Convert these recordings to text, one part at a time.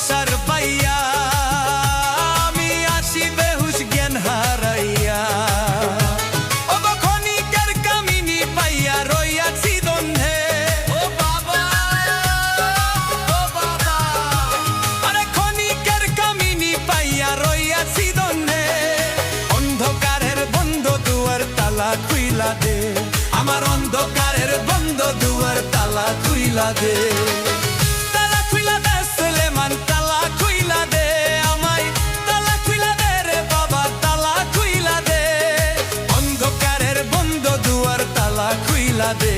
সংসার পাইয়া আমি আসি বেহুশ জ্ঞান হারাইয়া ও ক্ষণিকের কামিনী পাইয়া রইয়াছি দ্বন্দ্বে ও বাবা আরে ক্ষণিকের কামিনী পাইয়া রইয়াছি দ্বন্দ্বে অন্ধকারের বন্ধ দুয়ার তালা খুইলা দে আমার অন্ধকারের বন্ধ দুয়ার তালা খুইলা দে তালা খুইলা দে সুলেমান তালা খুইলা দে আমায় তালা খুইলা দে রে বাবা তালা খুইলা দে অন্ধকারের বন্ধ দুয়ার তালা খুইলা দে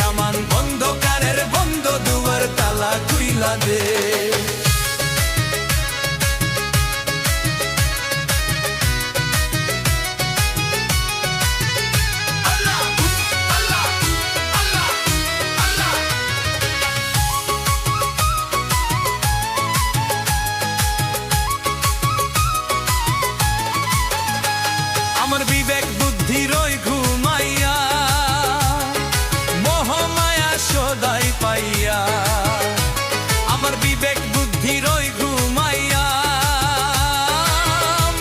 আমার অন্ধকারের বন্ধ দুয়ার তালা খুইলা দে আমার বিবেক বুদ্ধি রই ঘুমাইয়া মোহমায়া সদাই পাইয়া আমার বিবেক বুদ্ধি রই ঘুমাইয়া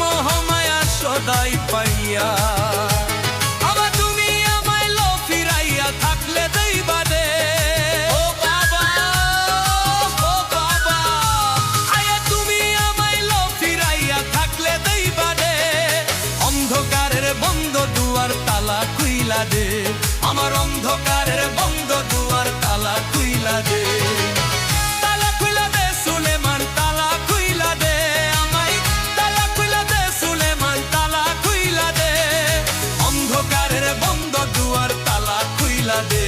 মোহমায়া সদাই পাইয়া আবার তুমি আমায় লো ফিরাইয়া থাকলে দইবা দে ও বাবা আয়া তুমি আমায় লো ফিরাইয়া থাকলে দইবা দে অন্ধকারের বন্ধ দুয়ার তালা খুইলা দে আমার অন্ধকারের বন্ধ দুয়ার তালা খুইলা দে তালা খুইলা দে সুলেমান তালা খুইলা দে আমায় তালা খুইলা দে সুলেমান তালা খুইলা দে অন্ধকারের বন্ধ দুয়ার তালা খুইলা দে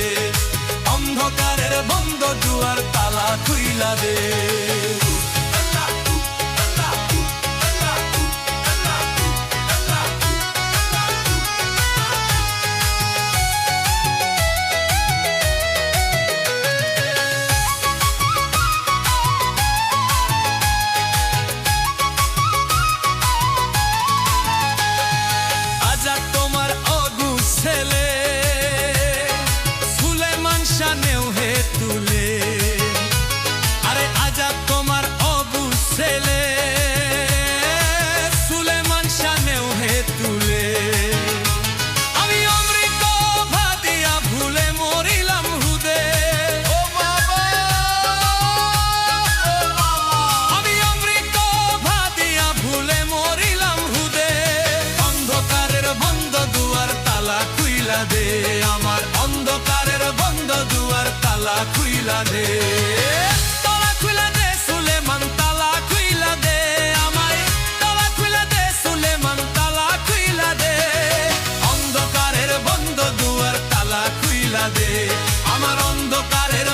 অন্ধকারের বন্ধ দুয়ার তালা খুইলা দে ছেলে সুলেমান শানেও হে তুলে আরে আজাদ তোমার অবু ছেলে সুলেমান শানেও হে তুলে আমি অমৃত ভাদিয়া ভুলে মরিলাম হুদে ও বাবা আমি অমৃত ভাদিয়া ভুলে মরিলাম হুদে অন্ধকারের বন্ধ দুয়ার তালা খুইলা দে আমার অন্ধকারের বন্ধ দুয়ার তালা খুইলা দে তালা খুইলা দে সুলেমান তালা খুইলা দে আমায় তালা খুইলা দে সুলেমান তালা খুইলা দে অন্ধকারের বন্ধ দুয়ার তালা খুইলা দে আমার অন্ধকারের